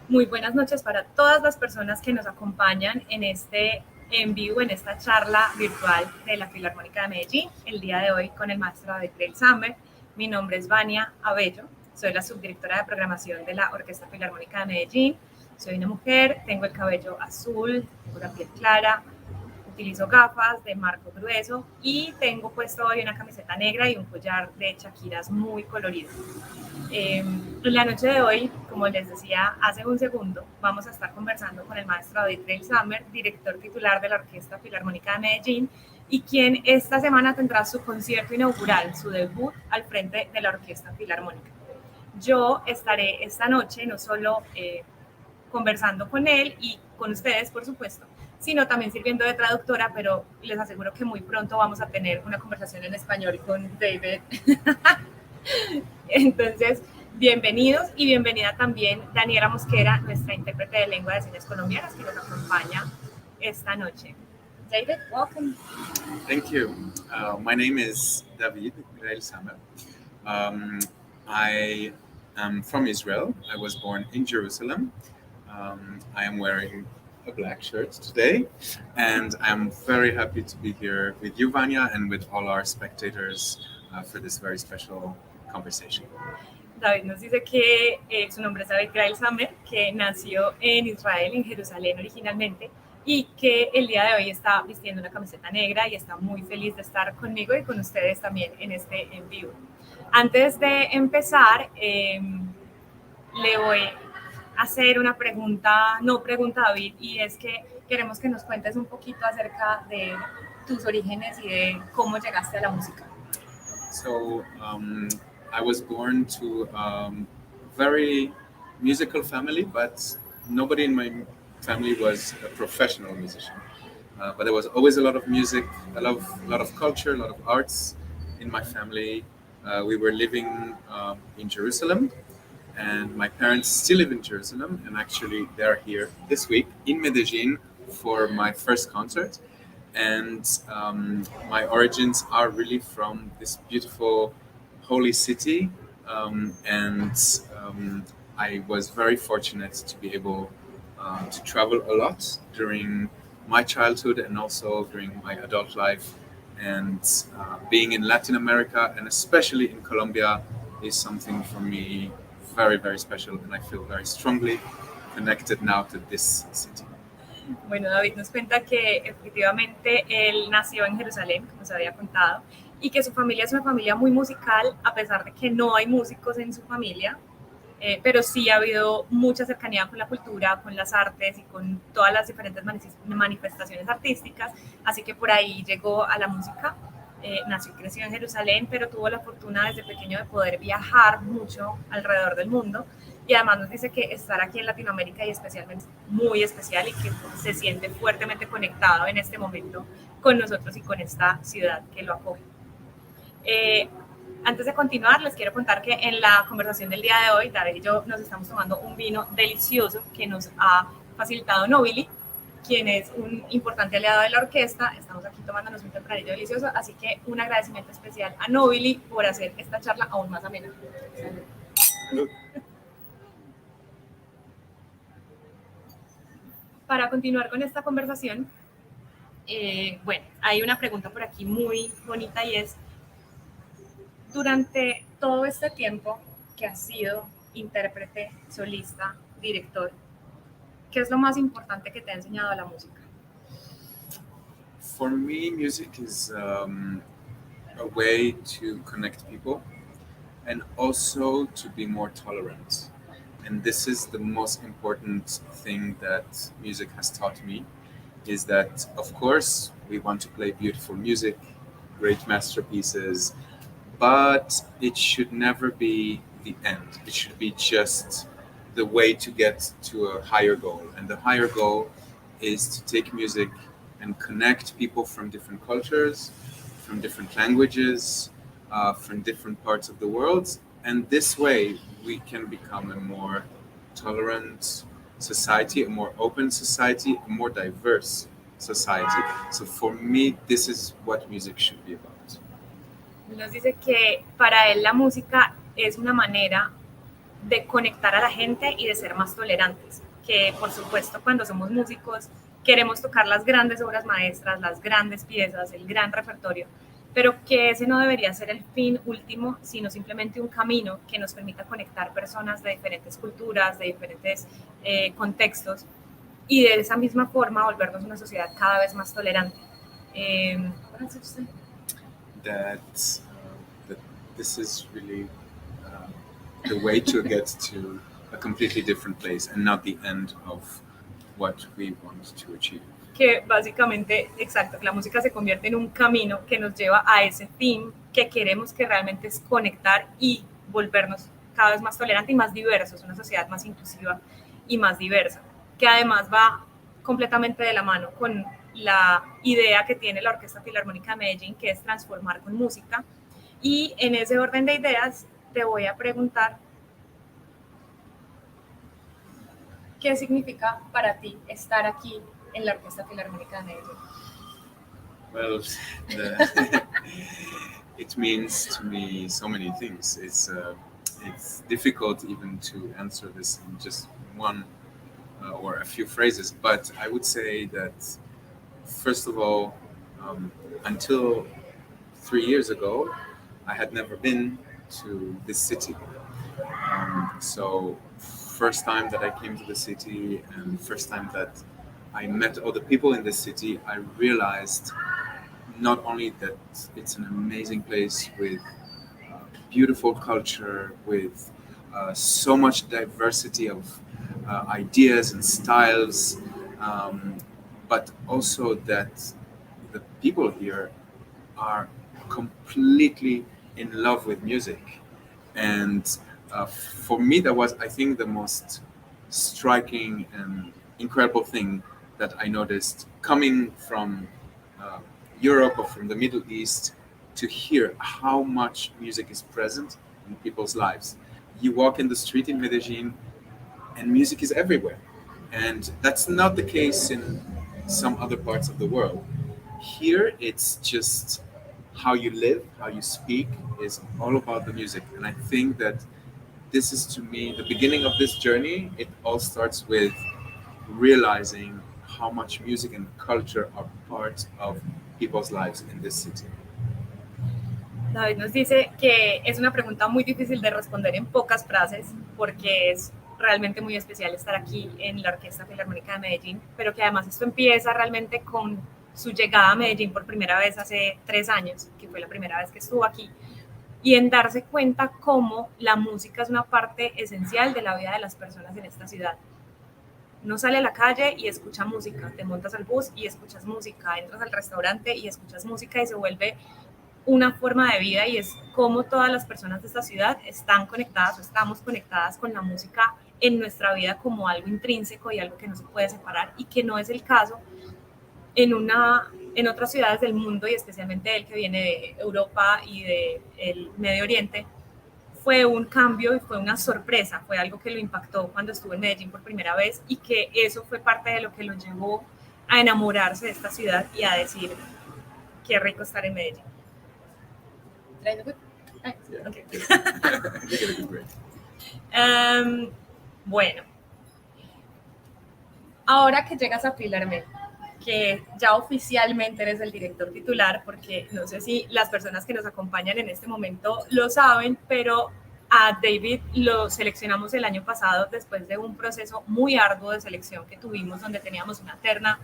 Muy buenas noches para todas las personas que nos acompañan en este en vivo, en esta charla virtual de la Filarmónica de Medellín, el día de hoy con el maestro David Greilsammer. Mi nombre es Vania Abello, soy la subdirectora de programación de la Orquesta Filarmónica de Medellín. Soy una mujer, tengo el cabello azul, tengo la piel clara, utilizo gafas de marco grueso y tengo puesto hoy una camiseta negra y un collar de chaquiras muy colorido. En la noche de hoy, como les decía hace un segundo, vamos a estar conversando con el maestro David Greilsammer, director titular de la Orquesta Filarmónica de Medellín, y quien esta semana tendrá su concierto inaugural, su debut al frente de la Orquesta Filarmónica. Yo estaré esta noche no solo conversando con él y con ustedes, por supuesto, sino también sirviendo de traductora, pero les aseguro que muy pronto vamos a tener una conversación en español con David. Entonces, bienvenidos y bienvenida también Daniela Mosquera, nuestra intérprete de lengua de señas colombianas, que nos acompaña esta noche. David, welcome. Thank you. My name is David Greilsammer. I am from Israel. I was born in Jerusalem. I am wearing a black shirt today, and I'm very happy to be here with you, Vania, and with all our spectators for this very special conversation. David nos dice que su nombre es David Greilsammer, que nació en Israel, en Jerusalén originalmente, y que el día de hoy está vistiendo una camiseta negra y está muy feliz de estar conmigo y con ustedes también en este en vivo. Antes de empezar, le voy a hacer una pregunta, David, y es que queremos que nos cuentes un poquito acerca de tus orígenes y de cómo llegaste a la música. So, I was born to a very musical family, but nobody in my family was a professional musician. But there was always a lot of music, a lot of culture, a lot of arts in my family. We were living in Jerusalem, and my parents still live in Jerusalem, and actually they're here this week in Medellin for my first concert. And my origins are really from this beautiful holy city, and I was very fortunate to be able to travel a lot during my childhood and also during my adult life. And being in Latin America and especially in Colombia is something for me very, very special, and I feel very strongly connected now to this city. Bueno, David nos cuenta que efectivamente él nació en Jerusalén, como se había contado, y que su familia es una familia muy musical, a pesar de que no hay músicos en su familia, pero sí ha habido mucha cercanía con la cultura, con las artes y con todas las diferentes manifestaciones artísticas, así que por ahí llegó a la música. Nació y creció en Jerusalén, pero tuvo la fortuna desde pequeño de poder viajar mucho alrededor del mundo, y además nos dice que estar aquí en Latinoamérica y especialmente muy especial y que se siente fuertemente conectado en este momento con nosotros y con esta ciudad que lo acoge. Antes de continuar, les quiero contar que en la conversación del día de hoy, David y yo nos estamos tomando un vino delicioso que nos ha facilitado Nobili, quien es un importante aliado de la orquesta. Estamos aquí tomándonos un tempranillo delicioso, así que un agradecimiento especial a Nobili por hacer esta charla aún más amena. Para continuar con esta conversación, bueno, hay una pregunta por aquí muy bonita y es, durante todo este tiempo que has sido intérprete, solista, director, ¿qué es lo más importante que te ha enseñado la música? For me, music is a way to connect people and also to be more tolerant. And this is the most important thing that music has taught me, is that, of course, we want to play beautiful music, great masterpieces, but it should never be the end. It should be just the way to get to a higher goal. And the higher goal is to take music and connect people from different cultures, from different languages, from different parts of the world. And this way, we can become a more tolerant society, a more open society, a more diverse society. So for me, this is what music should be about. Nos dice que para él la música es una manera de conectar a la gente y de ser más tolerantes, que por supuesto cuando somos músicos queremos tocar las grandes obras maestras, las grandes piezas, el gran repertorio, pero que ese no debería ser el fin último, sino simplemente un camino que nos permita conectar personas de diferentes culturas, de diferentes contextos, y de esa misma forma volvernos una sociedad cada vez más tolerante. That this is really the way to get to a completely different place and not the end of what we want to achieve. Que básicamente, exacto, que la música se convierte en un camino que nos lleva a ese fin que queremos, que realmente es conectar y volvernos cada vez más tolerantes y más diversos, una sociedad más inclusiva y más diversa, que además va completamente de la mano con la idea que tiene la Orquesta Filarmónica de Medellín, que es transformar con música. Y en ese orden de ideas te voy a preguntar, ¿qué significa para ti estar aquí en la Orquesta Filarmónica de Medellín? Well, it means to me so many things. It's difficult even to answer this in just one or a few phrases, but I would say that, first of all, until 3 years ago, I had never been to this city. So first time that I came to the city and first time that I met all the people in this city, I realized not only that it's an amazing place with beautiful culture, with so much diversity of ideas and styles, but also that the people here are completely in love with music. And for me, that was, I think, the most striking and incredible thing that I noticed coming from Europe or from the Middle East, to hear how much music is present in people's lives. You walk in the street in Medellin and music is everywhere. And that's not the case in some other parts of the world. Here, it's just how you live, how you speak is all about the music. And I think that this is, to me, the beginning of this journey. It all starts with realizing how much music and culture are part of people's lives in this city. David nos dice que es una pregunta muy difícil de responder en pocas frases porque es realmente muy especial estar aquí en la Orquesta Filarmónica de Medellín, pero que además esto empieza realmente con su llegada a Medellín por primera vez hace 3 años, que fue la primera vez que estuvo aquí, y en darse cuenta cómo la música es una parte esencial de la vida de las personas en esta ciudad. No sale a la calle y escucha música, te montas al bus y escuchas música, entras al restaurante y escuchas música y se vuelve una forma de vida, y es como todas las personas de esta ciudad están conectadas o estamos conectadas con la música en nuestra vida como algo intrínseco y algo que no se puede separar, y que no es el caso en otras ciudades del mundo, y especialmente el que viene de Europa y del Medio Oriente. Fue un cambio y fue una sorpresa, fue algo que lo impactó cuando estuvo en Medellín por primera vez, y que eso fue parte de lo que lo llevó a enamorarse de esta ciudad y a decir, qué rico estar en Medellín. Bueno, ahora que llegas a Filarme, que ya oficialmente eres el director titular, porque no sé si las personas que nos acompañan en este momento lo saben, pero a David lo seleccionamos el año pasado después de un proceso muy arduo de selección que tuvimos, donde teníamos una terna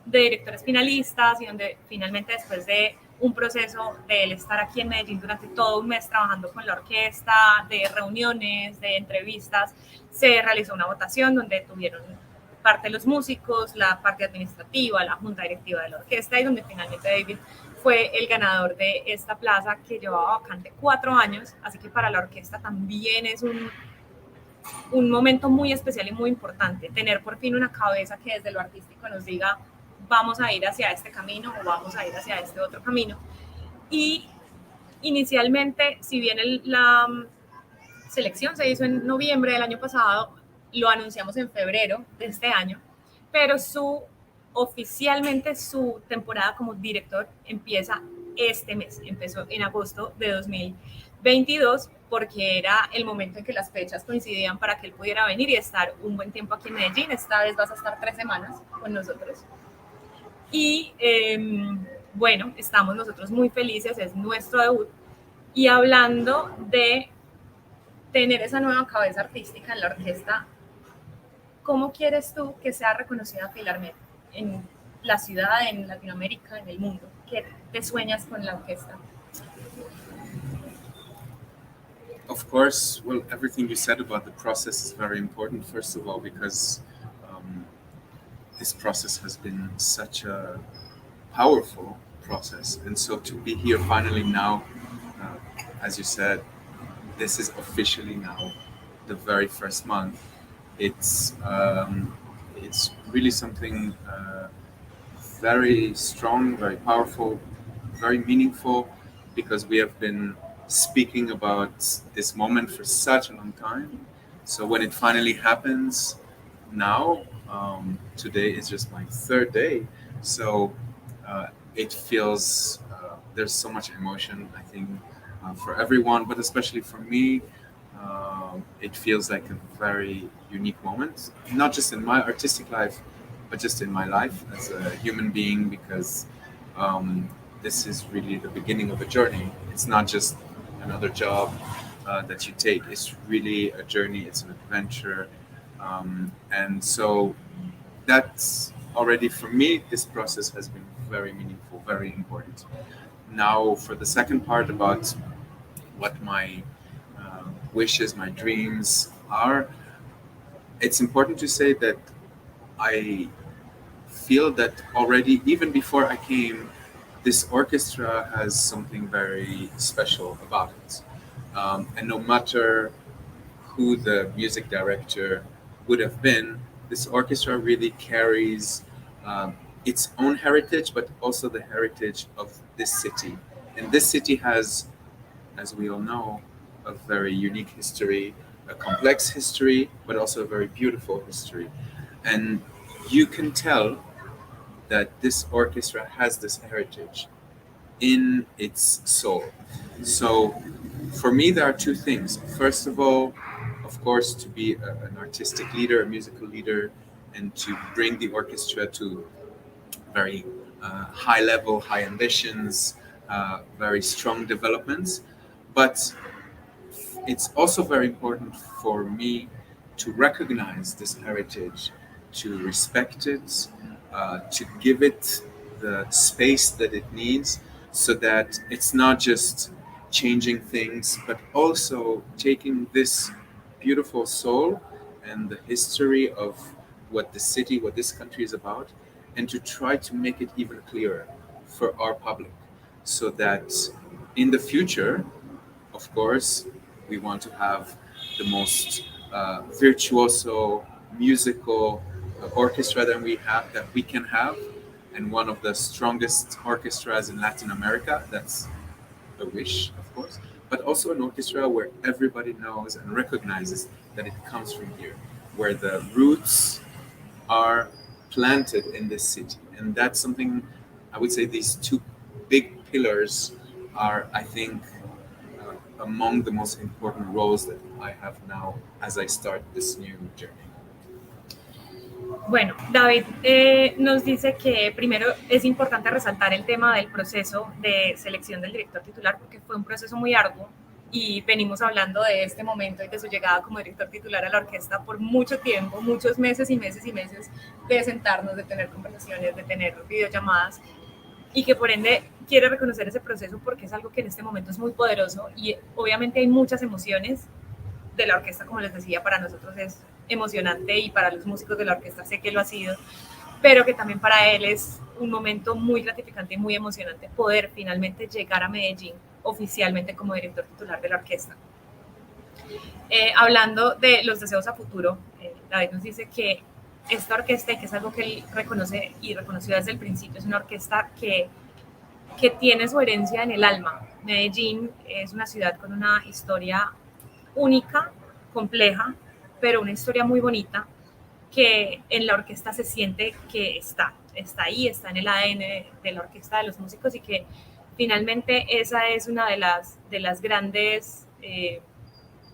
de directores finalistas y donde finalmente, después de un proceso de él estar aquí en Medellín durante todo un mes trabajando con la orquesta, de reuniones, de entrevistas, se realizó una votación donde tuvieron parte de los músicos, la parte administrativa, la junta directiva de la orquesta, y donde finalmente David fue el ganador de esta plaza que llevaba vacante 4 años, así que para la orquesta también es un momento muy especial y muy importante, tener por fin una cabeza que desde lo artístico nos diga, vamos a ir hacia este camino o vamos a ir hacia este otro camino. Y inicialmente, si bien la selección se hizo en noviembre del año pasado, lo anunciamos en febrero de este año, pero oficialmente su temporada como director empieza este mes, empezó en agosto de 2019. 22, porque era el momento en que las fechas coincidían para que él pudiera venir y estar un buen tiempo aquí en Medellín. Esta vez vas a estar 3 semanas con nosotros. Y bueno, estamos nosotros muy felices, es nuestro debut. Y hablando de tener esa nueva cabeza artística en la orquesta, ¿cómo quieres tú que sea reconocida Pilar Met en la ciudad, en Latinoamérica, en el mundo? ¿Qué te sueñas con la orquesta? Of course, well, everything you said about the process is very important, first of all, because this process has been such a powerful process. And so to be here finally now, as you said, this is officially now the very first month. It's really something very strong, very powerful, very meaningful, because we have been speaking about this moment for such a long time. So when it finally happens now, today is just my third day. So it feels there's so much emotion, I think, for everyone, but especially for me. It feels like a very unique moment, not just in my artistic life, but just in my life as a human being, because this is really the beginning of a journey. It's not just another job that you take. It's really a journey. It's an adventure. And so that's already, for me, this process has been very meaningful, very important. Now, for the second part about what my wishes, my dreams are, it's important to say that I feel that already, even before I came, this orchestra has something very special about it. And no matter who the music director would have been, this orchestra really carries its own heritage, but also the heritage of this city. And this city has, as we all know, a very unique history, a complex history, but also a very beautiful history. And you can tell that this orchestra has this heritage in its soul. So for me, there are two things. First of all, of course, to be an artistic leader, a musical leader, and to bring the orchestra to very high level, high ambitions, very strong developments. But it's also very important for me to recognize this heritage, to respect it, to give it the space that it needs, so that it's not just changing things, but also taking this beautiful soul and the history of what the city, what this country is about, and to try to make it even clearer for our public, so that in the future, of course, we want to have the most virtuoso musical orchestra that we can have, and one of the strongest orchestras in Latin America. That's a wish, of course, but also an orchestra where everybody knows and recognizes that it comes from here, where the roots are planted in this city. And that's something, I would say, these two big pillars are, I think, among the most important roles that I have now as I start this new journey. Bueno, David nos dice que primero es importante resaltar el tema del proceso de selección del director titular, porque fue un proceso muy arduo y venimos hablando de este momento y de su llegada como director titular a la orquesta por mucho tiempo, muchos meses y meses y meses de sentarnos, de tener conversaciones, de tener videollamadas, y que por ende quiere reconocer ese proceso porque es algo que en este momento es muy poderoso y obviamente hay muchas emociones de la orquesta, como les decía, para nosotros es emocionante y para los músicos de la orquesta sé que lo ha sido, pero que también para él es un momento muy gratificante y muy emocionante poder finalmente llegar a Medellín oficialmente como director titular de la orquesta. Hablando de los deseos a futuro, David nos dice que esta orquesta, y que es algo que él reconoce y reconoció desde el principio, es una orquesta que tiene su herencia en el alma. Medellín es una ciudad con una historia única, compleja, pero una historia muy bonita que en la orquesta se siente que está ahí, está en el ADN de la orquesta, de los músicos, y que Finalmente, esa es una de las grandes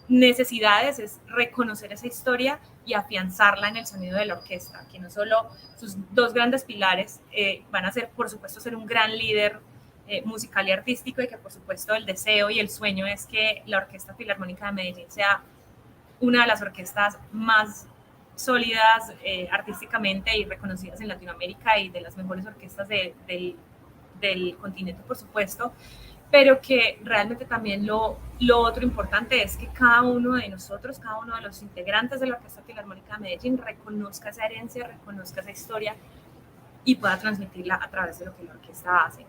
necesidades, es reconocer esa historia y afianzarla en el sonido de la orquesta, que no solo sus dos grandes pilares van a ser, por supuesto, ser un gran líder musical y artístico, y que, por supuesto, el deseo y el sueño es que la Orquesta Filarmónica de Medellín sea una de las orquestas más sólidas artísticamente y reconocidas en Latinoamérica, y de las mejores orquestas del continente, por supuesto, pero que realmente también lo otro importante es que cada uno de nosotros, cada uno de los integrantes de la Orquesta Filarmónica de Medellín reconozca esa herencia, reconozca esa historia y pueda transmitirla a través de lo que la orquesta hace.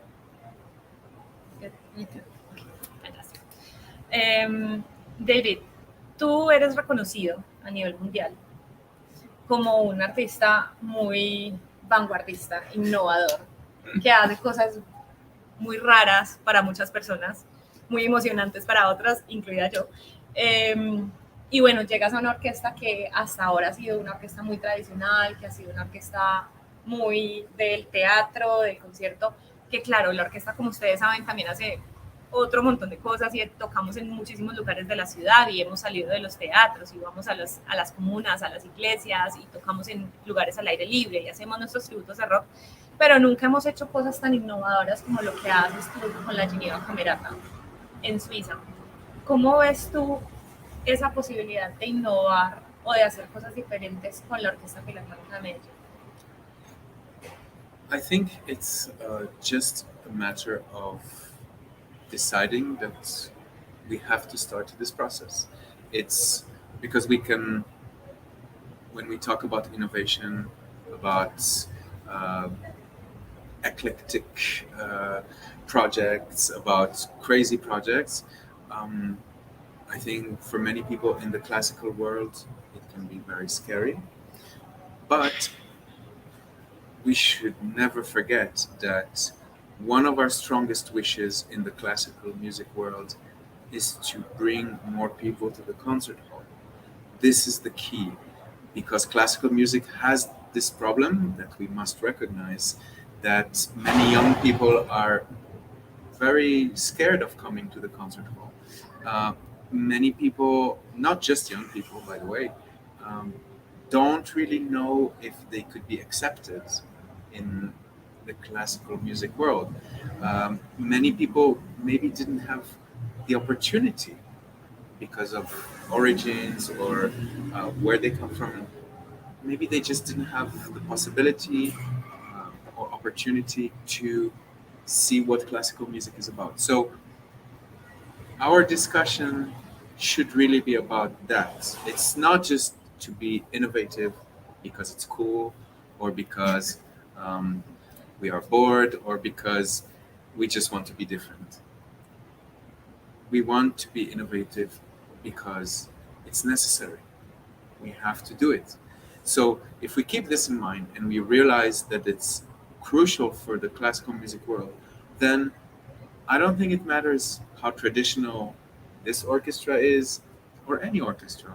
David, tú eres reconocido a nivel mundial como un artista muy vanguardista, innovador, que hace cosas muy raras para muchas personas, muy emocionantes para otras, incluida yo. Y bueno, llegas a una orquesta que hasta ahora ha sido una orquesta muy tradicional, que ha sido una orquesta muy del teatro, del concierto, que claro, la orquesta, como ustedes saben, también hace otro montón de cosas y tocamos en muchísimos lugares de la ciudad y hemos salido de los teatros y vamos a las comunas, a las iglesias y tocamos en lugares al aire libre y hacemos nuestros tributos de rock, pero nunca hemos hecho cosas tan innovadoras como lo que haces tú con la Geneva Camerata en Suiza. ¿Cómo ves tú esa posibilidad de innovar o de hacer cosas diferentes con la Orquesta Filarmónica de Medellín? I think it's just a matter of deciding that we have to start this process. It's because we can, when we talk about innovation, about eclectic projects, about crazy projects, I think for many people in the classical world, it can be very scary. But we should never forget that one of our strongest wishes in the classical music world is to bring more people to the concert hall. This is the key, because classical music has this problem that we must recognize, that many young people are very scared of coming to the concert hall. Many people, not just young people, by the way, don't really know if they could be accepted in the classical music world. Many people maybe didn't have the opportunity because of origins or where they come from. Maybe they just didn't have the possibility or opportunity to see what classical music is about. So our discussion should really be about that. It's not just to be innovative because it's cool or because we are bored or because we just want to be different. We want to be innovative because it's necessary. We have to do it. So if we keep this in mind and we realize that it's crucial for the classical music world, then I don't think it matters how traditional this orchestra is or any orchestra.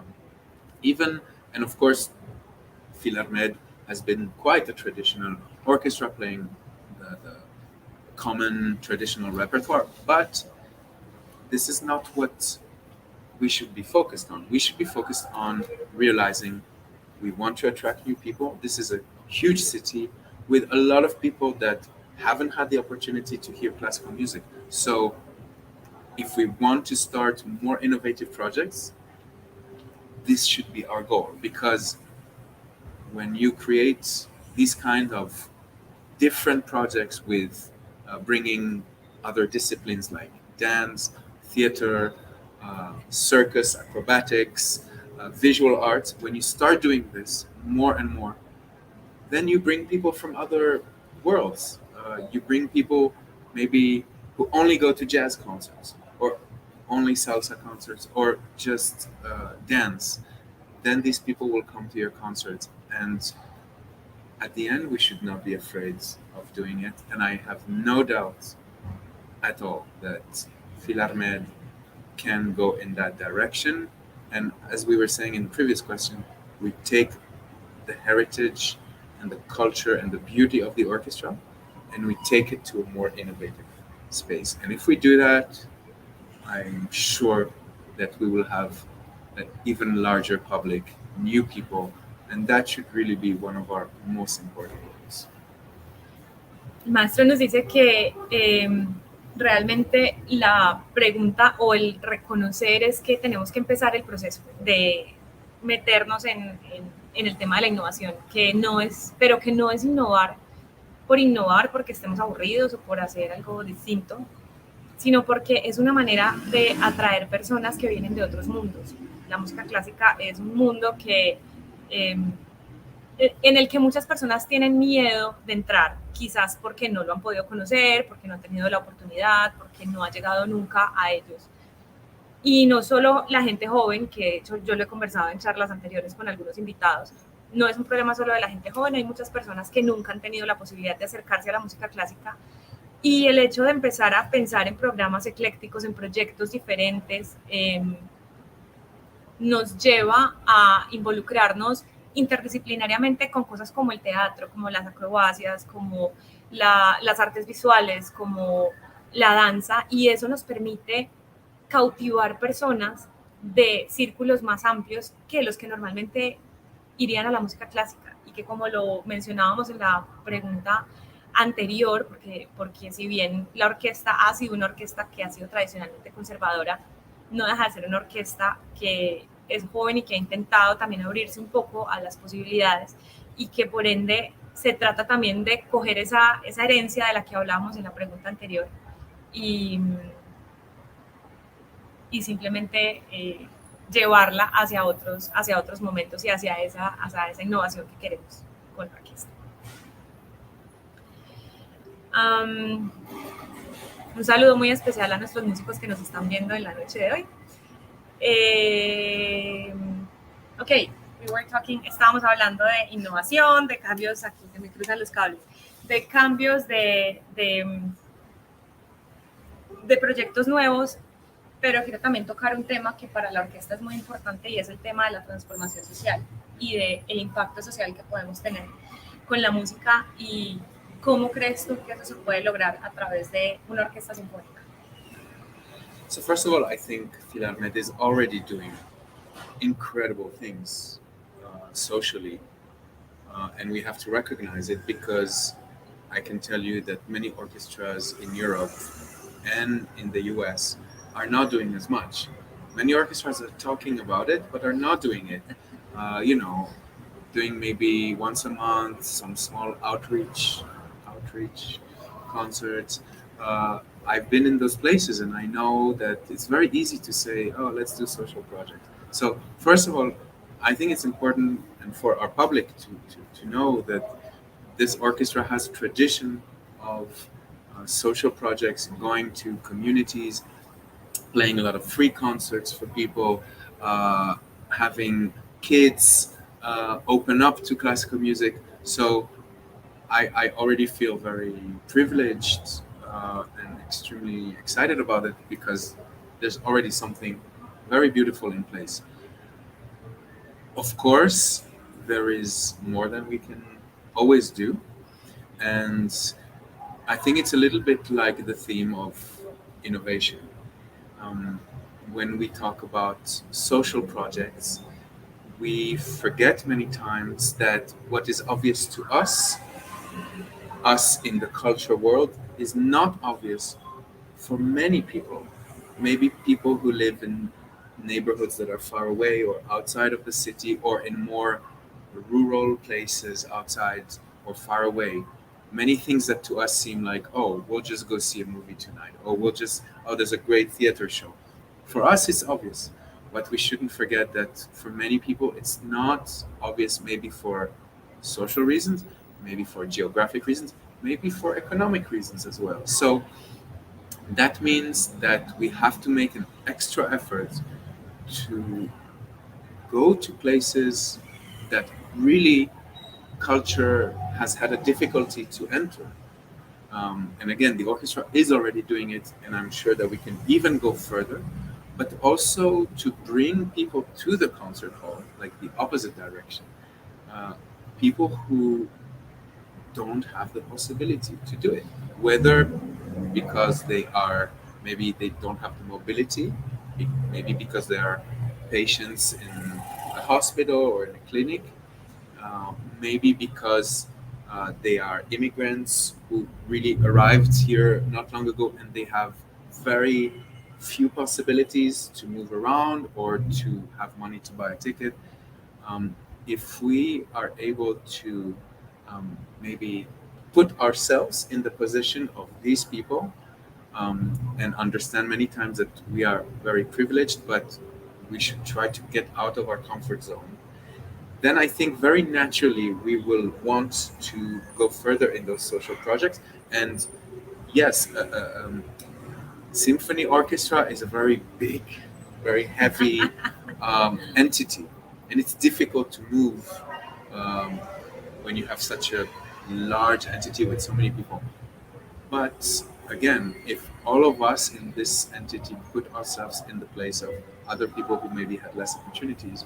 Even, and of course, Philharmed has been quite a traditional orchestra playing the common traditional repertoire, but this is not what we should be focused on. We should be focused on realizing we want to attract new people. This is a huge city with a lot of people that haven't had the opportunity to hear classical music. So if we want to start more innovative projects, this should be our goal, because when you create these kind of different projects with bringing other disciplines like dance, theater, circus, acrobatics, visual arts, when you start doing this more and more, then you bring people from other worlds. You bring people maybe who only go to jazz concerts or only salsa concerts or just dance. Then these people will come to your concerts, and at the end we should not be afraid of doing it. And I have no doubt at all that Philharmed can go in that direction. And as we were saying in the previous question, we take the heritage and the culture and the beauty of the orchestra and we take it to a more innovative space. And if we do that, I'm sure that we will have an even larger public, new people, and that should really be one of our most important goals. El maestro nos dice que realmente la pregunta o el reconocer es que tenemos que empezar el proceso de meternos en el tema de la innovación, pero que no es innovar porque estemos aburridos o por hacer algo distinto, sino porque es una manera de atraer personas que vienen de otros mundos. La música clásica es un mundo en el que muchas personas tienen miedo de entrar, quizás porque no lo han podido conocer, porque no han tenido la oportunidad, porque no ha llegado nunca a ellos. Y no solo la gente joven, que de hecho yo lo he conversado en charlas anteriores con algunos invitados, no es un problema solo de la gente joven, hay muchas personas que nunca han tenido la posibilidad de acercarse a la música clásica, y el hecho de empezar a pensar en programas eclécticos, en proyectos diferentes, nos lleva a involucrarnos interdisciplinariamente con cosas como el teatro, como las acrobacias, como las artes visuales, como la danza, y eso nos permite cautivar personas de círculos más amplios que los que normalmente irían a la música clásica, y que, como lo mencionábamos en la pregunta anterior, porque si bien la orquesta ha sido una orquesta que ha sido tradicionalmente conservadora, no deja de ser una orquesta que es joven y que ha intentado también abrirse un poco a las posibilidades, y que por ende se trata también de coger esa herencia de la que hablábamos en la pregunta anterior y simplemente llevarla hacia otros momentos y hacia esa innovación que queremos con la orquesta. Un saludo muy especial a nuestros músicos que nos están viendo en la noche de hoy. Estábamos hablando de innovación, de cambios, aquí se me cruzan los cables, de cambios de proyectos nuevos, pero quiero también tocar un tema que para la orquesta es muy importante, y es el tema de la transformación social y del impacto social que podemos tener con la música, y cómo crees tú que eso se puede lograr a través de una orquesta sinfónica. So first of all, I think Filarmet is already doing incredible things socially, and we have to recognize it, because I can tell you that many orchestras in Europe and in the US are not doing as much. Many orchestras are talking about it, but are not doing it. Doing maybe once a month, some small outreach concerts. I've been in those places, and I know that it's very easy to say, oh, let's do social projects. So first of all, I think it's important, and for our public to know that this orchestra has a tradition of social projects, going to communities, playing a lot of free concerts for people, having kids open up to classical music. So I already feel very privileged and extremely excited about it, because there's already something very beautiful in place. Of course, there is more than we can always do, and I think it's a little bit like the theme of innovation. When we talk about social projects, we forget many times that what is obvious to us in the culture world, is not obvious for many people. Maybe people who live in neighborhoods that are far away or outside of the city, or in more rural places outside or far away. Many things that to us seem like, oh, we'll just go see a movie tonight, or there's a great theater show. For us, it's obvious, but we shouldn't forget that for many people, it's not obvious, maybe for social reasons, maybe for geographic reasons, maybe for economic reasons as well. So that means that we have to make an extra effort to go to places that really culture has had a difficulty to enter. And again, the orchestra is already doing it, and I'm sure that we can even go further, but also to bring people to the concert hall, like the opposite direction. People who don't have the possibility to do it, whether because maybe they don't have the mobility, maybe because they are patients in a hospital or in a clinic, maybe because they are immigrants who really arrived here not long ago and they have very few possibilities to move around or to have money to buy a ticket. Um, if we are able to maybe put ourselves in the position of these people, and understand many times that we are very privileged, but we should try to get out of our comfort zone, then I think very naturally we will want to go further in those social projects. And yes, symphony orchestra is a very big, very heavy entity, and it's difficult to move um, when you have such a large entity with so many people. But again, if all of us in this entity put ourselves in the place of other people who maybe had less opportunities,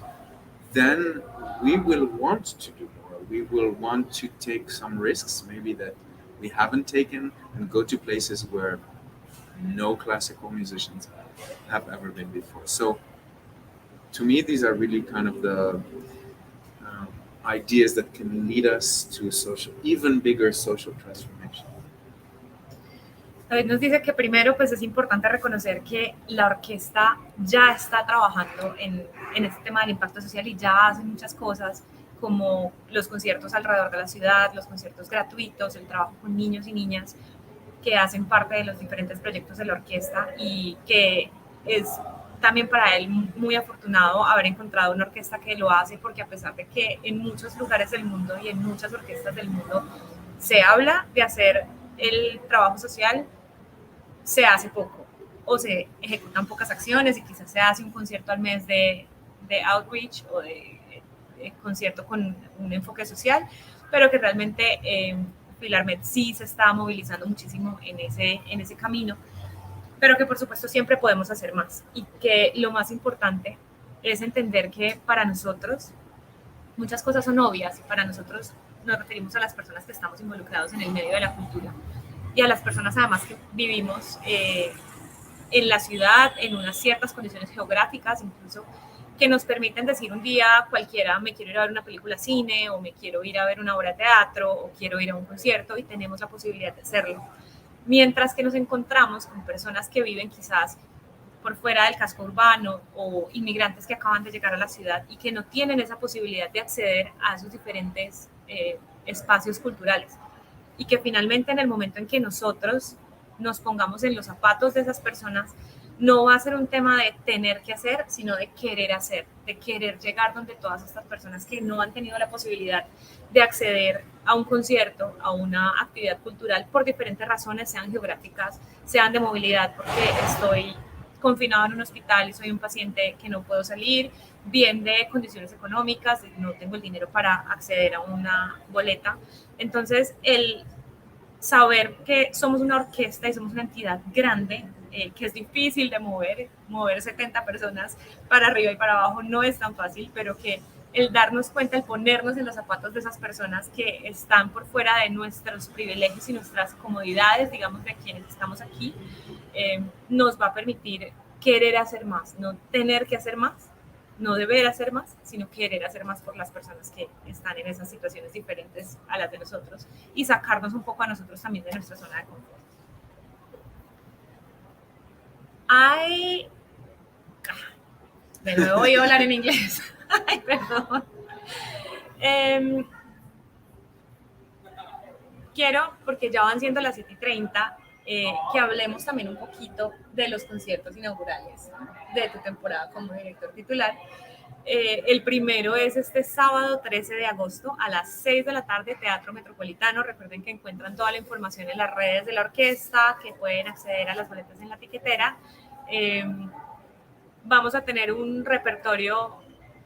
then we will want to do more. We will want to take some risks, maybe that we haven't taken, and go to places where no classical musicians have ever been before. So, to me, these are really kind of the ideas that can lead us to social, even bigger social transformation. David nos dice que primero pues es importante reconocer que la orquesta ya está trabajando en este tema del impacto social y ya hace muchas cosas como los conciertos alrededor de la ciudad, los conciertos gratuitos, el trabajo con niños y niñas que hacen parte de los diferentes proyectos de la orquesta, y que es también para él muy afortunado haber encontrado una orquesta que lo hace, porque a pesar de que en muchos lugares del mundo y en muchas orquestas del mundo se habla de hacer el trabajo social, se hace poco o se ejecutan pocas acciones y quizás se hace un concierto al mes de outreach o de concierto con un enfoque social, pero que realmente Filarmet sí se está movilizando muchísimo en ese camino, pero que por supuesto siempre podemos hacer más, y que lo más importante es entender que para nosotros muchas cosas son obvias, y para nosotros nos referimos a las personas que estamos involucrados en el medio de la cultura y a las personas además que vivimos en la ciudad, en unas ciertas condiciones geográficas incluso, que nos permiten decir un día cualquiera: me quiero ir a ver una película cine, o me quiero ir a ver una obra de teatro, o quiero ir a un concierto, y tenemos la posibilidad de hacerlo. Mientras que nos encontramos con personas que viven quizás por fuera del casco urbano, o inmigrantes que acaban de llegar a la ciudad y que no tienen esa posibilidad de acceder a esos diferentes espacios culturales. Y que finalmente, en el momento en que nosotros nos pongamos en los zapatos de esas personas, no va a ser un tema de tener que hacer, sino de querer hacer, de querer llegar donde todas estas personas que no han tenido la posibilidad de acceder a un concierto, a una actividad cultural, por diferentes razones, sean geográficas, sean de movilidad, porque estoy confinado en un hospital y soy un paciente que no puedo salir, bien de condiciones económicas, no tengo el dinero para acceder a una boleta. Entonces, el saber que somos una orquesta y somos una entidad grande, que es difícil de mover 70 personas para arriba y para abajo no es tan fácil, pero que el darnos cuenta, el ponernos en los zapatos de esas personas que están por fuera de nuestros privilegios y nuestras comodidades, digamos, de quienes estamos aquí, nos va a permitir querer hacer más, no tener que hacer más, no deber hacer más, sino querer hacer más por las personas que están en esas situaciones diferentes a las de nosotros, y sacarnos un poco a nosotros también de nuestra zona de confort. De nuevo voy a hablar en inglés. Ay, perdón. Quiero, porque ya van siendo las 7:30, que hablemos también un poquito de los conciertos inaugurales de tu temporada como director titular. El primero es este sábado 13 de agosto a las 6 de la tarde, Teatro Metropolitano. Recuerden que encuentran toda la información en las redes de la orquesta, que pueden acceder a las boletas en la tiquetera. Vamos a tener un repertorio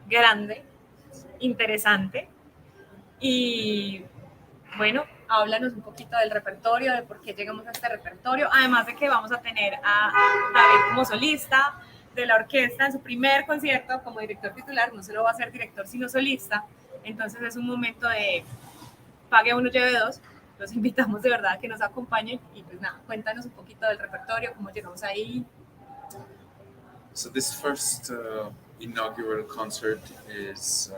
grande, interesante, y bueno, háblanos un poquito del repertorio, de por qué llegamos a este repertorio, además de que vamos a tener a David como solista de la orquesta en su primer concierto como director titular. No solo va a ser director, sino solista. Entonces es un momento de pague uno, lleve dos. los invitamos de verdad a que nos acompañen y pues nada, cuéntanos un poquito del repertorio, cómo llegamos ahí. So this first inaugural concert is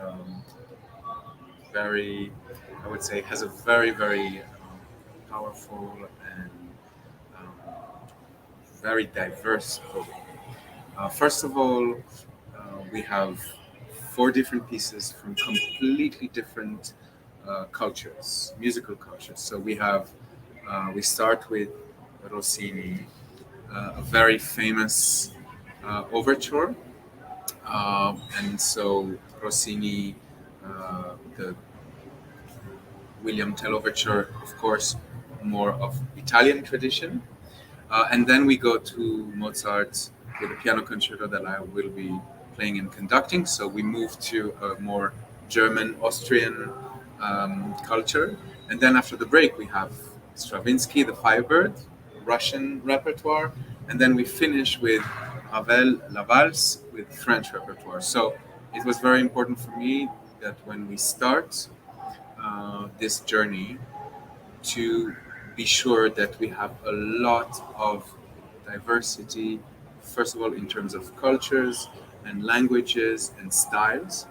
very, I would say, has a very, very powerful and um, very diverse program. First of all, we have 4 different pieces from completely different cultures, musical cultures. So we start with Rossini, a very famous overture. And so Rossini, the William Tell overture, of course, more of Italian tradition. And then we go to Mozart with a piano concerto that I will be playing and conducting. So we move to a more German, Austrian culture. And then after the break, we have Stravinsky, the Firebird, Russian repertoire. And then we finish with Ravel, La Valse, with French repertoire. So it was very important for me that when we start this journey, to be sure that we have a lot of diversity, first of all, in terms of cultures and languages and styles.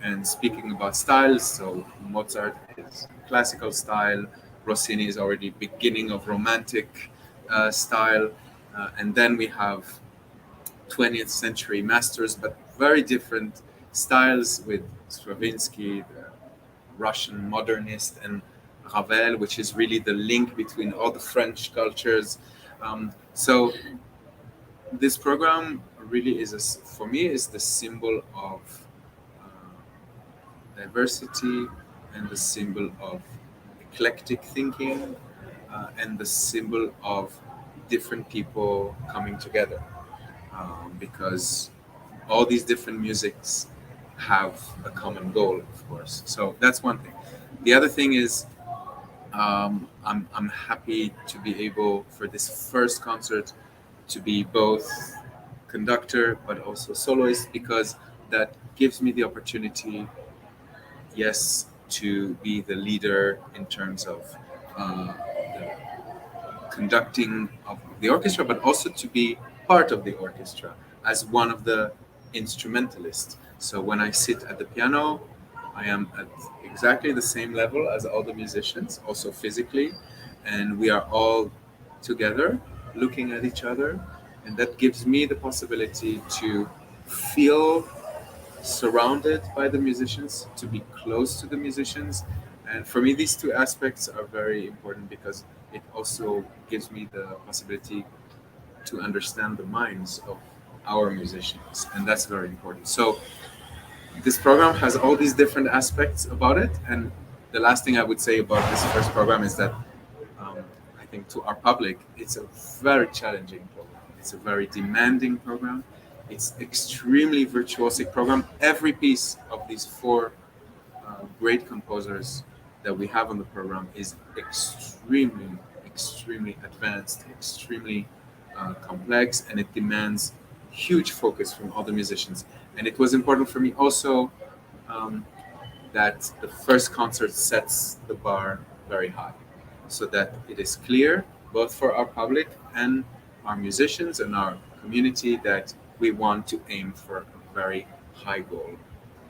And speaking about styles, so Mozart is classical style, Rossini is already beginning of romantic style, and then we have 20th century masters, but very different styles with Stravinsky, the Russian modernist, and Ravel, which is really the link between all the French cultures. So this program really is, for me, is the symbol of diversity and the symbol of eclectic thinking and the symbol of different people coming together. Because all these different musics have a common goal, of course. So that's one thing. The other thing is I'm happy to be able, for this first concert, to be both conductor but also soloist, because that gives me the opportunity, yes, to be the leader in terms of the conducting of the orchestra, but also to be part of the orchestra as one of the instrumentalists. So when I sit at the piano, I am at exactly the same level as all the musicians, also physically, and we are all together looking at each other, and that gives me the possibility to feel surrounded by the musicians, to be close to the musicians. And for me, these 2 aspects are very important because it also gives me the possibility to understand the minds of our musicians, and that's very important. So this program has all these different aspects about it, and the last thing I would say about this first program is that I think to our public, it's a very challenging program. It's a very demanding program. It's extremely virtuosic program. Every piece of these 4 great composers that we have on the program is extremely, extremely advanced, extremely complex, and it demands huge focus from all the musicians. And it was important for me also that the first concert sets the bar very high, so that it is clear both for our public and our musicians and our community that we want to aim for a very high goal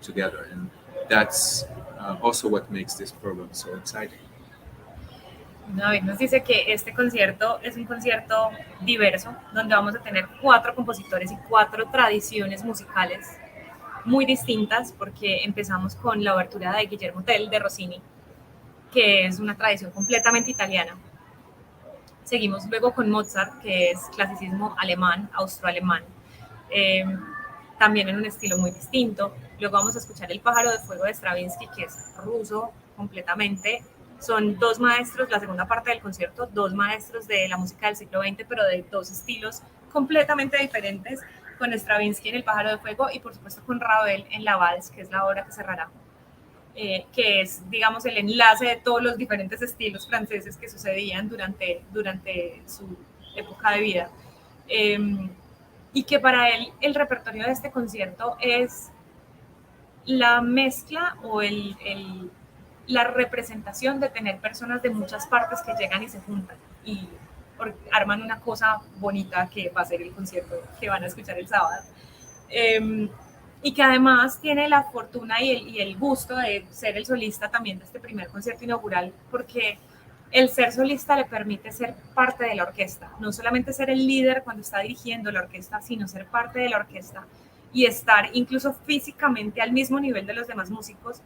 together. And that's also what makes this program so exciting. David nos dice que este concierto es un concierto diverso, donde vamos a tener 4 compositores y 4 tradiciones musicales muy distintas, porque empezamos con la obertura de Guillermo Tell de Rossini, que es una tradición completamente italiana. Seguimos luego con Mozart, que es clasicismo alemán, austroalemán, también en un estilo muy distinto. Luego vamos a escuchar El pájaro de fuego de Stravinsky, que es ruso completamente. Son 2 maestros, la segunda parte del concierto, 2 maestros de la música del siglo XX, pero de 2 estilos completamente diferentes, con Stravinsky en El pájaro de fuego y por supuesto con Ravel en La Valse, que es la obra que cerrará, que es, digamos, el enlace de todos los diferentes estilos franceses que sucedían durante su época de vida. Y que para él el repertorio de este concierto es la mezcla o la representación de tener personas de muchas partes que llegan y se juntan y arman una cosa bonita que va a ser el concierto que van a escuchar el sábado. Y que además tiene la fortuna y el gusto de ser el solista también de este primer concierto inaugural, porque el ser solista le permite ser parte de la orquesta, no solamente ser el líder cuando está dirigiendo la orquesta, sino ser parte de la orquesta y estar incluso físicamente al mismo nivel de los demás músicos,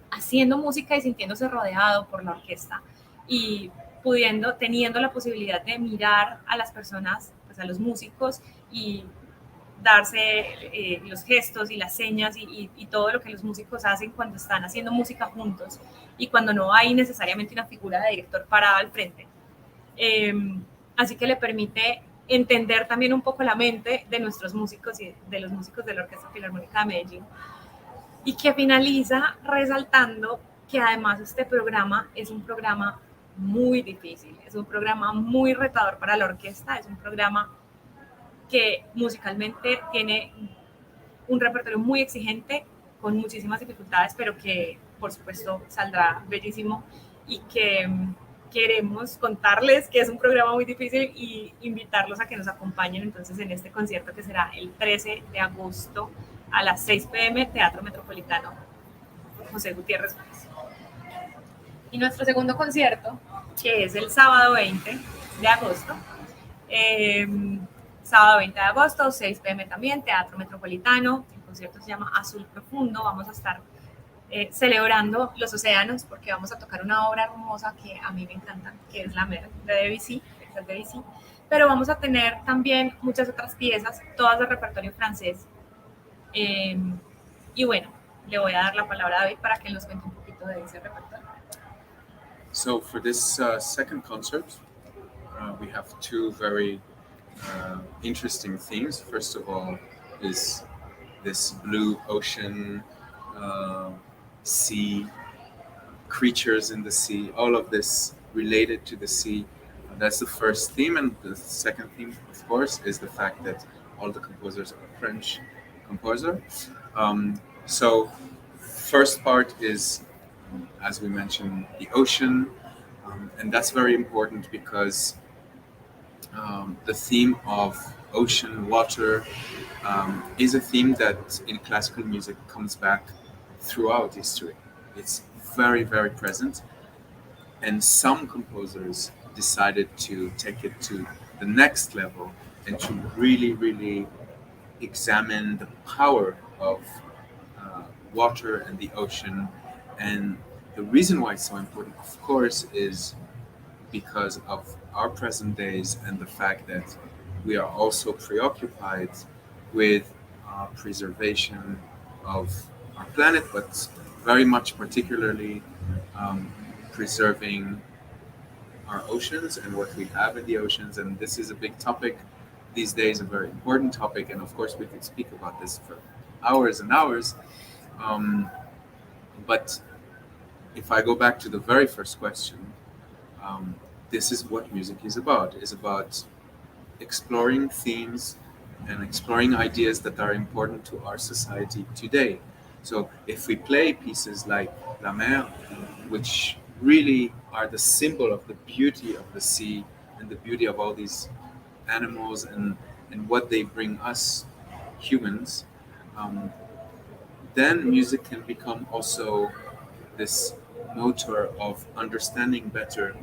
haciendo música y sintiéndose rodeado por la orquesta y teniendo la posibilidad de mirar a las personas, pues a los músicos y darse los gestos y las señas y todo lo que los músicos hacen cuando están haciendo música juntos y cuando no hay necesariamente una figura de director parada al frente. Así que le permite entender también un poco la mente de nuestros músicos y de los músicos de la Orquesta Filarmónica de Medellín, y que finaliza resaltando que además este programa es un programa muy difícil, es un programa muy retador para la orquesta, es un programa que musicalmente tiene un repertorio muy exigente, con muchísimas dificultades, pero que por supuesto saldrá bellísimo y que queremos contarles que es un programa muy difícil y invitarlos a que nos acompañen entonces en este concierto que será el 13 de agosto a las 6 p.m. Teatro Metropolitano José Gutiérrez. Y nuestro segundo concierto, que es el sábado 20 de agosto, sábado 20 de agosto, 6 p.m. también, Teatro Metropolitano. El concierto se llama Azul Profundo. Vamos a estar celebrando los océanos porque vamos a tocar una obra hermosa que a mí me encanta, que es La Mer de Debussy. Pero vamos a tener también muchas otras piezas, todas de repertorio francés. Y bueno, le voy a dar la palabra a David para que nos cuente un poquito de ese repertorio. So for this second concert, we have two very interesting themes. First of all is this blue ocean, sea, creatures in the sea, all of this related to the sea. That's the first theme. And the second theme, of course, is the fact that all the composers are French composers. So first part is, as we mentioned, the ocean. And that's very important because the theme of ocean, water, is a theme that in classical music comes back throughout history. It's very, very present. And some composers decided to take it to the next level and to really, really examine the power of water and the ocean. And the reason why it's so important, of course, is because of our present days and the fact that we are also preoccupied with preservation of our planet, but very much particularly preserving our oceans and what we have in the oceans. And this is a big topic these days, a very important topic. And of course, we could speak about this for hours and hours. But if I go back to the very first question, this is what music is about. It's about exploring themes and exploring ideas that are important to our society today. So if we play pieces like La Mer, which really are the symbol of the beauty of the sea and the beauty of all these animals and what they bring us humans, then music can become also this motor of understanding better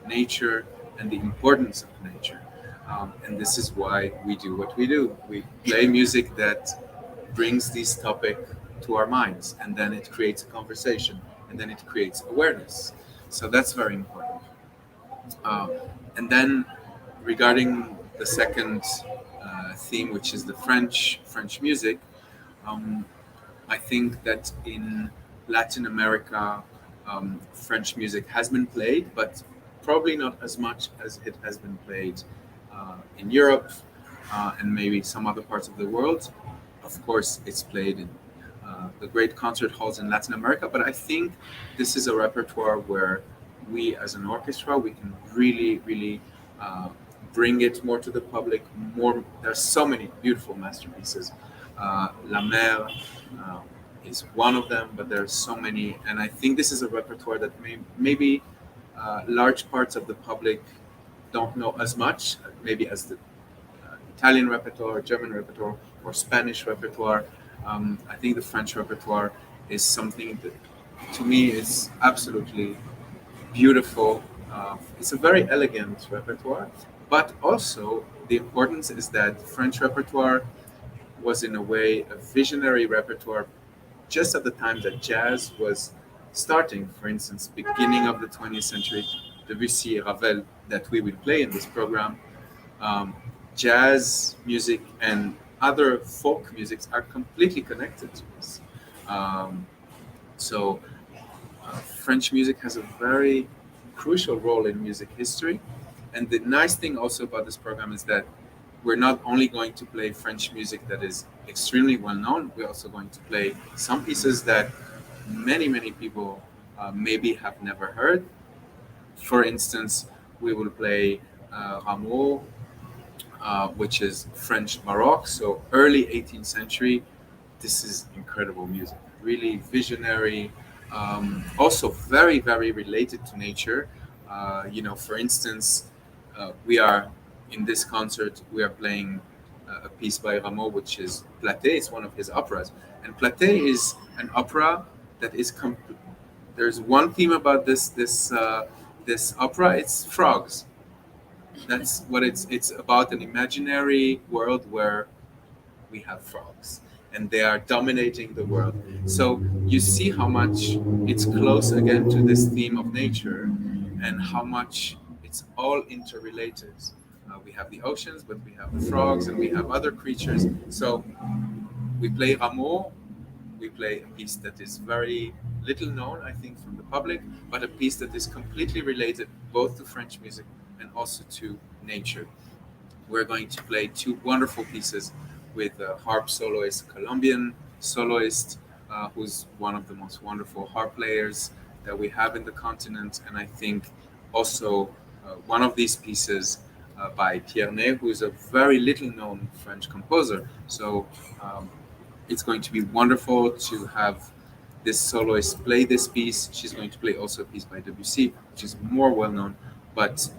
nature and the importance of nature. And this is why we do what we do. We play music that brings this topic to our minds, and then it creates a conversation, and then it creates awareness. So that's very important. And then regarding the second theme, which is the French music, I think that in Latin America, French music has been played, but probably not as much as it has been played in Europe and maybe some other parts of the world. Of course, it's played in the great concert halls in Latin America, but I think this is a repertoire where we as an orchestra, we can really, really bring it more to the public. There's so many beautiful masterpieces. La Mer, is one of them, but there are so many. And I think this is a repertoire that maybe large parts of the public don't know as much, maybe as the Italian repertoire, German repertoire, or Spanish repertoire. I think the French repertoire is something that, to me, is absolutely beautiful. It's a very elegant repertoire, but also the importance is that French repertoire was, in a way, a visionary repertoire just at the time that jazz was starting. For instance, beginning of the 20th century, Debussy, Ravel, that we will play in this program. Um, Jazz music and other folk musics are completely connected to this. Um, so French music has a very crucial role in music history. And the nice thing also about this program is that we're not only going to play French music that is extremely well known, we're also going to play some pieces that many people maybe have never heard. For instance, we will play Rameau, which is French Baroque, so early 18th century. This is incredible music, really visionary, also very related to nature. For instance, we are in this concert, we are playing a piece by Rameau, which is Platée. It's one of his operas, and Platée is an opera that is there's one theme about this opera. It's frogs. That's what it's about, an imaginary world where we have frogs and they are dominating the world. So you see how much it's close again to this theme of nature and how much it's all interrelated. We have the oceans, but we have the frogs and we have other creatures. So we play Rameau, we play a piece that is very little known, I think, from the public, but a piece that is completely related both to French music and also to nature. We're going to play two wonderful pieces with a harp soloist, Colombian soloist, who's one of the most wonderful harp players that we have in the continent. And I think also one of these pieces by Pierre Ney, who is a very little known French composer. So it's going to be wonderful to have this soloist play this piece. She's going to play also a piece by Debussy, which is more well known, but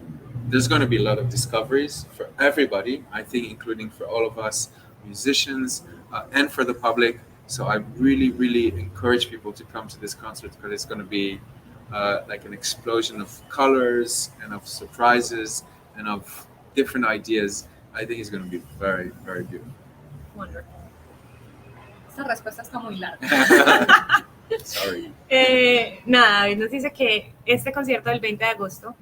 there's going to be a lot of discoveries for everybody, I think, including for all of us musicians and for the public. So I really encourage people to come to this concert because it's going to be like an explosion of colors and of surprises and of different ideas. I think it's going to be very beautiful. Wonderful. Esta respuesta está muy larga. Sorry. Nada, David nos dice que este concierto del 20 de agosto,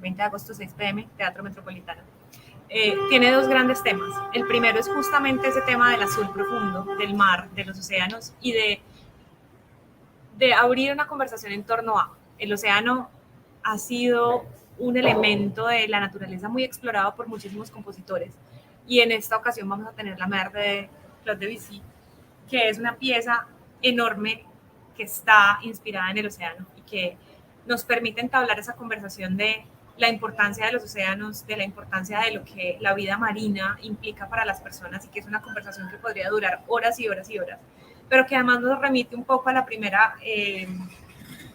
6 p.m., Teatro Metropolitano, tiene dos grandes temas. El primero es justamente ese tema del azul profundo, del mar, de los océanos y de abrir una conversación en torno a. El océano ha sido un elemento de la naturaleza muy explorado por muchísimos compositores y en esta ocasión vamos a tener la Mer de Claude Debussy, que es una pieza enorme que está inspirada en el océano y que nos permite entablar esa conversación de la importancia de los océanos, de la importancia de lo que la vida marina implica para las personas y que es una conversación que podría durar horas y horas y horas, pero que además nos remite un poco a la primera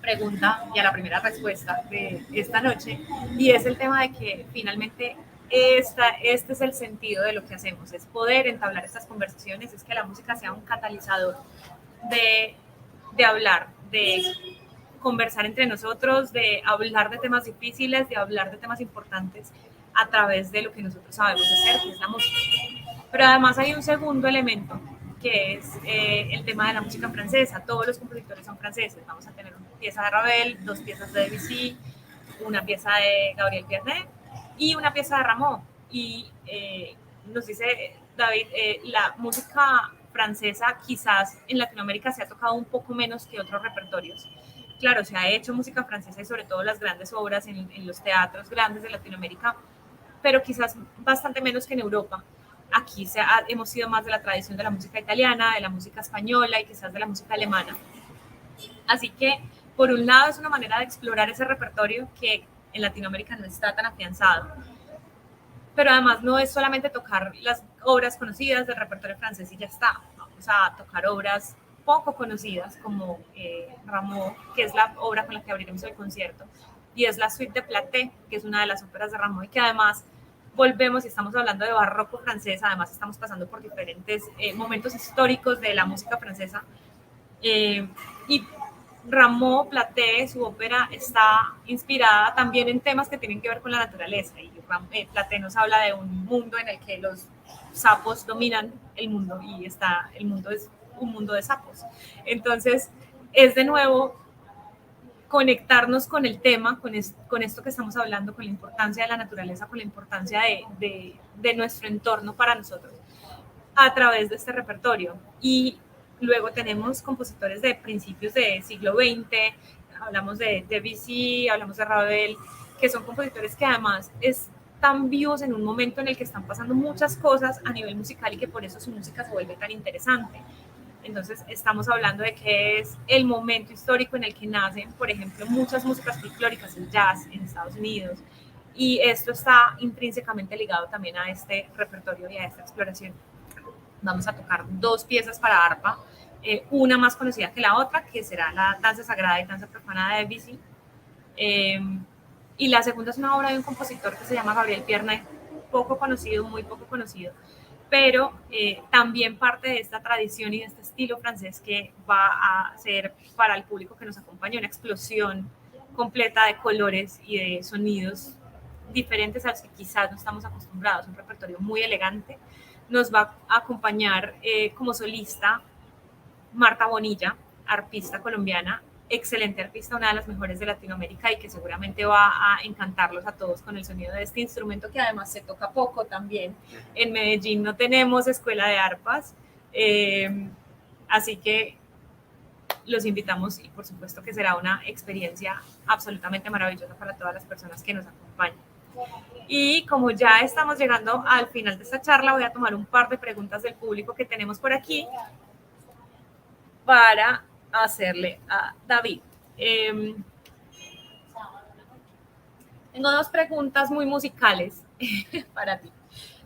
pregunta y a la primera respuesta de esta noche, y es el tema de que finalmente este es el sentido de lo que hacemos, es poder entablar estas conversaciones, es que la música sea un catalizador de hablar, de conversar entre nosotros, de hablar de temas difíciles, de hablar de temas importantes a través de lo que nosotros sabemos hacer, que es la música. Pero además hay un segundo elemento, que es el tema de la música francesa. Todos los compositores son franceses. Vamos a tener una pieza de Ravel, dos piezas de Debussy, una pieza de Gabriel Pierre y una pieza de Rameau. Y nos dice David, la música francesa quizás en Latinoamérica se ha tocado un poco menos que otros repertorios. Claro, se ha hecho música francesa y sobre todo las grandes obras en los teatros grandes de Latinoamérica, pero quizás bastante menos que en Europa. Aquí hemos sido más de la tradición de la música italiana, de la música española y quizás de la música alemana. Así que, por un lado, es una manera de explorar ese repertorio que en Latinoamérica no está tan afianzado. Pero además no es solamente tocar las obras conocidas del repertorio francés y ya está. Vamos a tocar obras poco conocidas, como Rameau, que es la obra con la que abriremos el concierto, y es la suite de Platé, que es una de las óperas de Rameau, y que además volvemos y estamos hablando de barroco francés, además estamos pasando por diferentes momentos históricos de la música francesa, y Rameau, Platé, su ópera está inspirada también en temas que tienen que ver con la naturaleza, y Platé nos habla de un mundo en el que los sapos dominan el mundo, y el mundo es un mundo de sapos. Entonces, es de nuevo conectarnos con el tema, con esto que estamos hablando, con la importancia de la naturaleza, con la importancia de nuestro entorno para nosotros, a través de este repertorio. Y luego tenemos compositores de principios del siglo XX, hablamos de Debussy, hablamos de Ravel, que son compositores que además están vivos en un momento en el que están pasando muchas cosas a nivel musical y que por eso su música se vuelve tan interesante. Entonces estamos hablando de que es el momento histórico en el que nacen, por ejemplo, muchas músicas folclóricas, el jazz en Estados Unidos, y esto está intrínsecamente ligado también a este repertorio y a esta exploración. Vamos a tocar 2 piezas para arpa, una más conocida que la otra, que será la danza sagrada y danza profana de Debussy, y la segunda es una obra de un compositor que se llama Gabriel Pierna, poco conocido, muy poco conocido, pero también parte de esta tradición y de este estilo francés que va a ser para el público que nos acompaña una explosión completa de colores y de sonidos diferentes a los que quizás no estamos acostumbrados, un repertorio muy elegante. Nos va a acompañar como solista Marta Bonilla, arpista colombiana, excelente arpista, una de las mejores de Latinoamérica y que seguramente va a encantarlos a todos con el sonido de este instrumento que además se toca poco también. En Medellín no tenemos escuela de arpas, así que los invitamos y por supuesto que será una experiencia absolutamente maravillosa para todas las personas que nos acompañan. Y como ya estamos llegando al final de esta charla, voy a tomar un par de preguntas del público que tenemos por aquí para hacerle a David. Tengo 2 preguntas muy musicales para ti.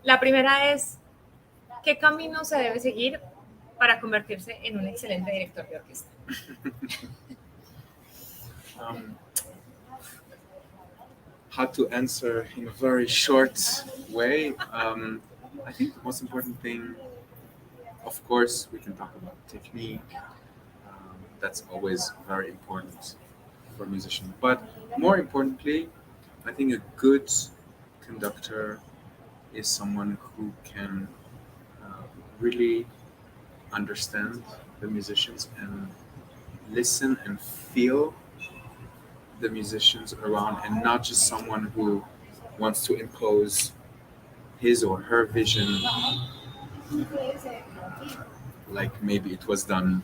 La primera es, ¿qué camino se debe seguir para convertirse en un excelente director de orquesta? How to answer in a very short way. I think the most important thing, of course, we can talk about technique. That's always very important for a musician. But more importantly, I think a good conductor is someone who can really understand the musicians and listen and feel the musicians around, and not just someone who wants to impose his or her vision like maybe it was done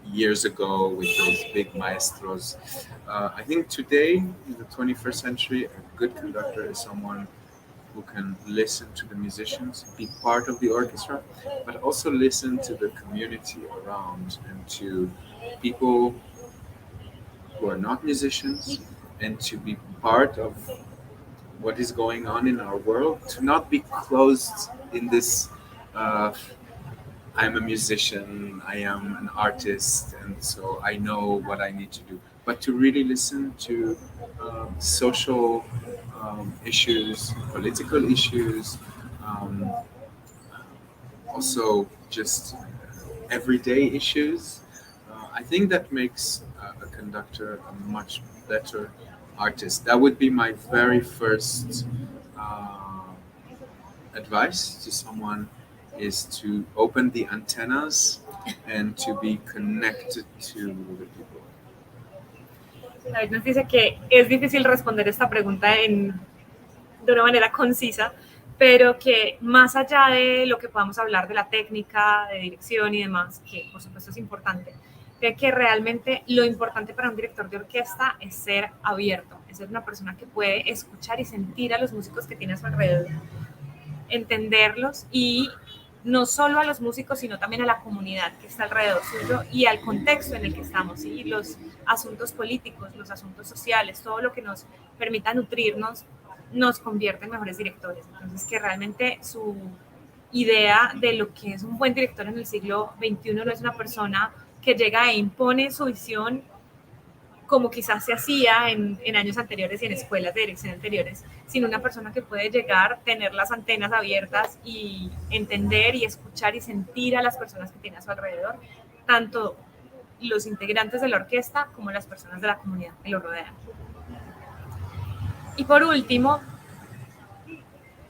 years ago with those big maestros. I think today, in the 21st century, a good conductor is someone who can listen to the musicians, be part of the orchestra, but also listen to the community around and to people who are not musicians, and to be part of what is going on in our world, to not be closed in this I'm a musician, I am an artist, and so I know what I need to do. But to really listen to social issues, political issues, also just everyday issues. I think that makes a conductor a much better artist. That would be my very first advice to someone, is to open the antennas and to be connected to the people. David nos dice que es difícil responder esta pregunta de una manera concisa, pero que más allá de lo que podamos hablar de la técnica, de dirección y demás, que por supuesto es importante, creo que realmente lo importante para un director de orquesta es ser abierto, es ser una persona que puede escuchar y sentir a los músicos que tiene a su alrededor, entenderlos, y no solo a los músicos, sino también a la comunidad que está alrededor suyo y al contexto en el que estamos, ¿sí? Los asuntos políticos, los asuntos sociales, todo lo que nos permita nutrirnos, nos convierte en mejores directores. Entonces, que realmente su idea de lo que es un buen director en el siglo XXI no es una persona que llega e impone su visión como quizás se hacía en años anteriores y en escuelas de dirección anteriores, sino una persona que puede llegar, tener las antenas abiertas y entender y escuchar y sentir a las personas que tiene a su alrededor, tanto los integrantes de la orquesta como las personas de la comunidad que lo rodean. Y por último,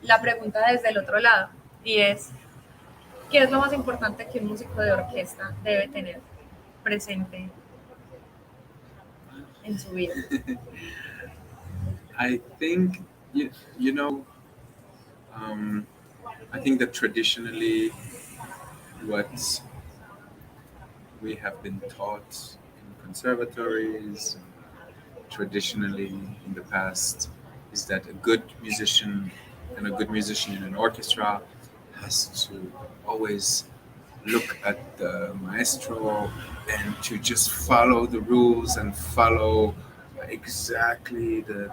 la pregunta desde el otro lado, y es, ¿qué es lo más importante que un músico de orquesta debe tener presente en su vida? I think, you know, I think that traditionally what we have been taught in conservatories, traditionally in the past, is that a good musician and a good musician in an orchestra has to always look at the maestro and to just follow the rules and follow exactly the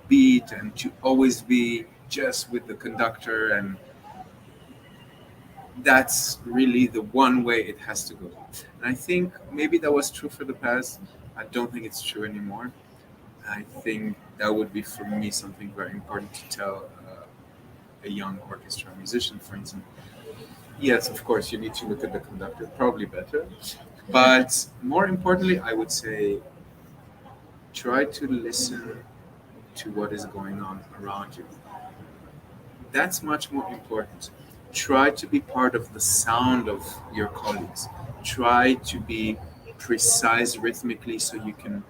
beat and to always be just with the conductor, and that's really the one way it has to go. And I think maybe that was true for the past. I don't think it's true anymore. I think that would be for me something very important to tell a young orchestra musician, for instance. Yes, of course, you need to look at the conductor, probably better. But more importantly, I would say try to listen to what is going on around you. That's much more important. Try to be part of the sound of your colleagues. Try to be precise rhythmically so you can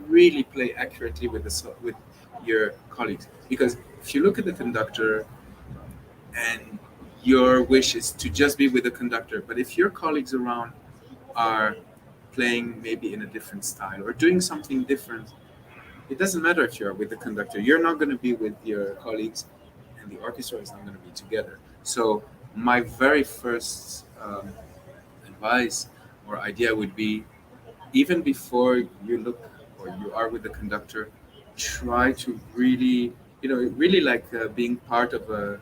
really play accurately with your colleagues. Because if you look at the conductor and your wish is to just be with the conductor, but if your colleagues around are playing maybe in a different style or doing something different, it doesn't matter if you're with the conductor. You're not going to be with your colleagues, and the orchestra is not going to be together. So my very first advice or idea would be, even before you look or you are with the conductor, try to really, really like being part of a,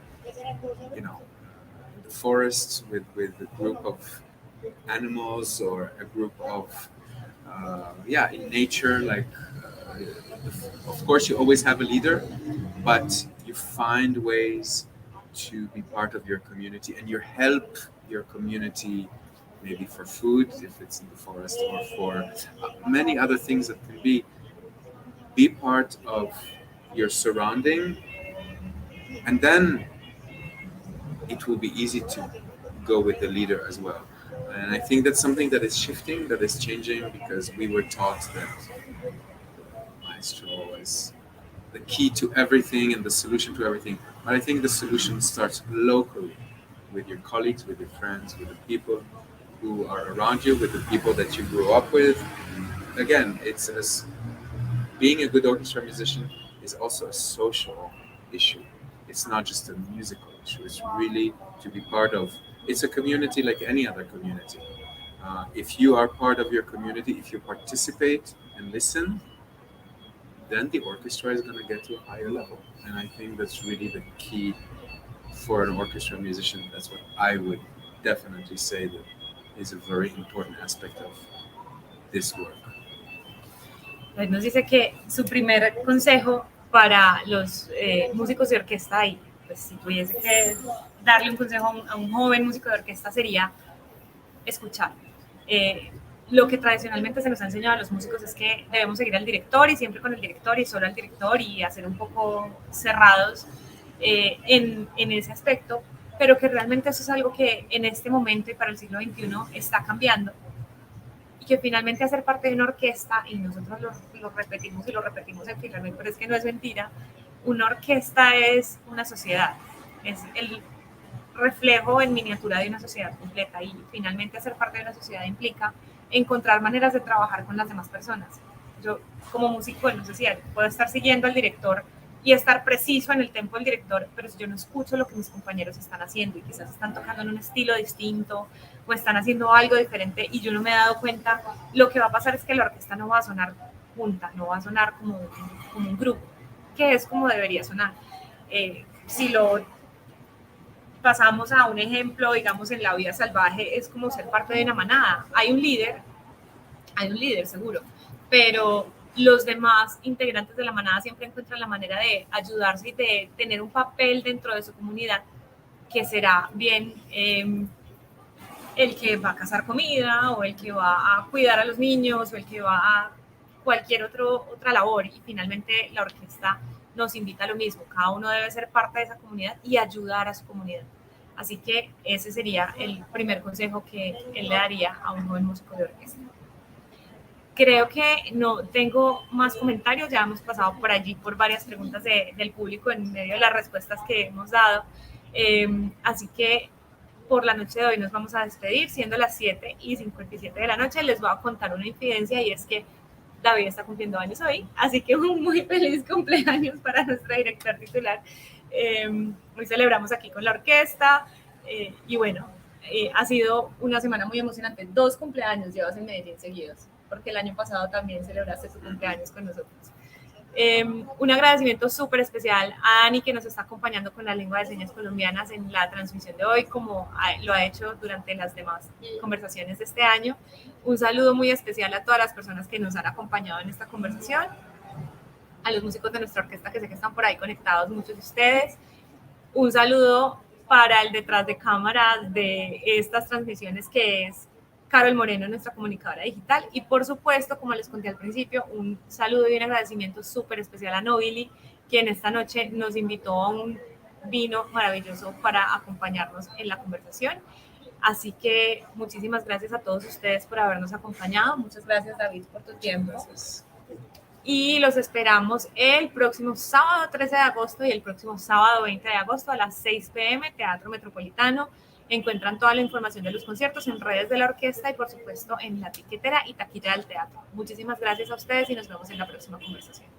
the forest with a group of animals or a group of, in nature, like, of course, you always have a leader, but you find ways to be part of your community and you help your community maybe for food if it's in the forest or for many other things that can be part of your surrounding, and then it will be easy to go with the leader as well. And I think that's something that is shifting, that is changing, because we were taught that maestro is the key to everything and the solution to everything. But I think the solution starts locally with your colleagues, with your friends, with the people who are around you, with the people that you grew up with. Again, it's as being a good orchestra musician is also a social issue. It's not just a musical issue. It's really to be part of. It's a community like any other community. If you are part of your community, if you participate and listen, then the orchestra is going to get to a higher level. And I think that's really the key for an orchestra musician. That's what I would definitely say that is a very important aspect of this work. Él nos dice que su primer consejo para los músicos de orquesta, y pues si tuviese que darle un consejo a un joven músico de orquesta, sería escuchar. Lo que tradicionalmente se nos ha enseñado a los músicos es que debemos seguir al director y siempre con el director y solo al director y hacer un poco cerrados en ese aspecto, pero que realmente eso es algo que en este momento y para el siglo XXI está cambiando. Y que finalmente hacer parte de una orquesta, y nosotros lo repetimos y lo repetimos en Filarmónica, pero es que no es mentira, una orquesta es una sociedad, es el reflejo en miniatura de una sociedad completa, y finalmente hacer parte de una sociedad implica encontrar maneras de trabajar con las demás personas. Yo como músico, no sé si puedo estar siguiendo al director y estar preciso en el tempo del director, pero si yo no escucho lo que mis compañeros están haciendo y quizás están tocando en un estilo distinto o están haciendo algo diferente y yo no me he dado cuenta, lo que va a pasar es que la orquesta no va a sonar junta, no va a sonar como un grupo, que es como debería sonar. Si lo pasamos a un ejemplo, digamos, en la vida salvaje, es como ser parte de una manada. Hay un líder seguro, pero los demás integrantes de la manada siempre encuentran la manera de ayudarse y de tener un papel dentro de su comunidad, que será bien el que va a cazar comida, o el que va a cuidar a los niños, o el que va a cualquier otra labor. Y finalmente la orquesta nos invita a lo mismo, cada uno debe ser parte de esa comunidad y ayudar a su comunidad. Así que ese sería el primer consejo que él le daría a un joven músico de orquesta. Creo que no tengo más comentarios, ya hemos pasado por allí por varias preguntas del público en medio de las respuestas que hemos dado. Así que por la noche de hoy nos vamos a despedir, siendo las 7:57 de la noche. Les voy a contar una infidencia, y es que David está cumpliendo años hoy, así que un muy feliz cumpleaños para nuestra directora titular. Hoy celebramos aquí con la orquesta, y bueno, ha sido una semana muy emocionante. 2 cumpleaños llevas en Medellín seguidos, porque el año pasado también celebraste tu cumpleaños con nosotros. Un agradecimiento súper especial a Dani, que nos está acompañando con la lengua de señas colombianas en la transmisión de hoy, como lo ha hecho durante las demás conversaciones de este año. Un saludo muy especial a todas las personas que nos han acompañado en esta conversación, a los músicos de nuestra orquesta, que sé que están por ahí conectados, muchos de ustedes. Un saludo para el detrás de cámaras de estas transmisiones, que es Carol Moreno, nuestra comunicadora digital. Y por supuesto, como les conté al principio, un saludo y un agradecimiento súper especial a Nobili, quien esta noche nos invitó a un vino maravilloso para acompañarnos en la conversación. Así que muchísimas gracias a todos ustedes por habernos acompañado. Muchas gracias, David, por tu tiempo. Gracias. Y los esperamos el próximo sábado 13 de agosto y el próximo sábado 20 de agosto a las 6 p.m. Teatro Metropolitano. Encuentran toda la información de los conciertos en redes de la orquesta y, por supuesto, en la tiquetera y taquilla del teatro. Muchísimas gracias a ustedes y nos vemos en la próxima conversación.